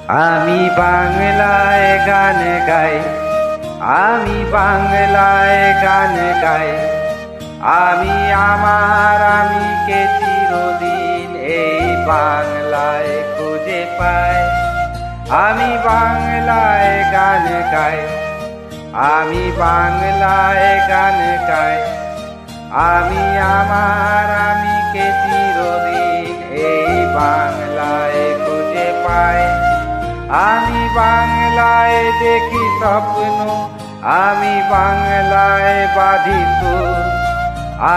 আমি বাংলায় গান গাই, আমি বাংলায় গান গাই। আমি কে চিরদিন এই বাংলায় খুঁজে পাই। আমি বাংলায় গান গাই, আমি বাংলায় গান গাই। আমি কে চিরদিন এই বাংলায় খুঁজে পাই। আমি বাংলায় দেখি স্বপ্ন, আমি বাংলায় বাঁধি সুর।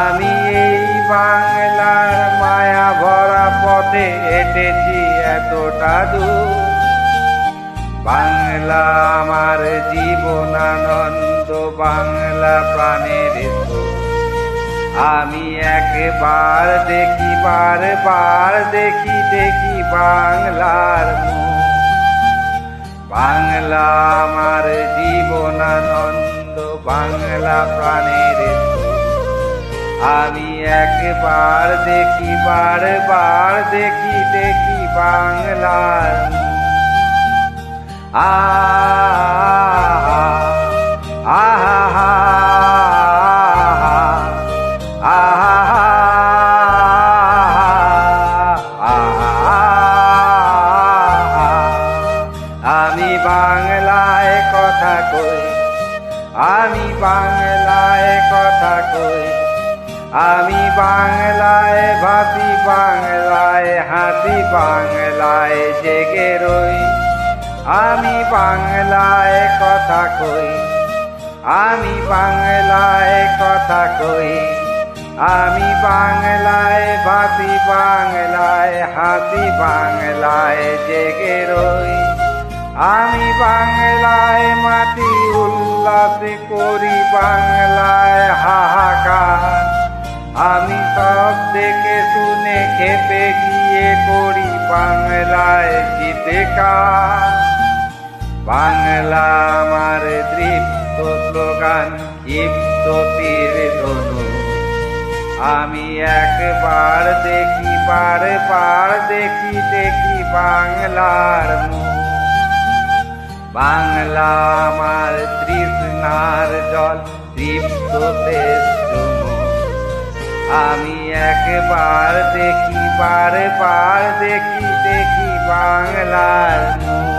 আমি এই বাংলার মায়া ভরা পথে হেঁটেছি এতটা দূর। বাংলা আমার জীবনানন্দ, বাংলা প্রাণের সুর। আমি একবার দেখি, বারবার দেখি, দেখি বাংলার মুখ। বাংলা আমার জীবনানন্দ, বাংলা প্রাণের সুর। আমি একবার দেখি, বারবার দেখি, দেখি বাংলার মুখ। আমি বাংলায় কথা কই, আমি বাংলায় কথা কই। আমি বাংলায় ভাসি, বাংলায় হাসি, বাংলায় জেগে রই। আমি বাংলায় কথা কই, আমি বাংলায় কথা কই। আমি বাংলায় ভাসি, বাংলায় হাসি, বাংলায় জেগে রই। আমি বাংলায় মাটি উল্লাস করি, বাংলায় হাহাকার। আমি সব দেখে শুনে খেপে গিয়ে করি বাংলায় চিৎকার। বাংলা আমার দৃপ্ত স্লোগান, ক্ষিপ্ত তীর ধনু। আমি একবার দেখি, বারবার দেখি, দেখি বাংলার মুখ। বাংলা আমার তৃষ্ণার জল, দীপ্ত তেজ চুমুক। আমি একবার দেখি, বারবার দেখি, দেখি বাংলার মুখ।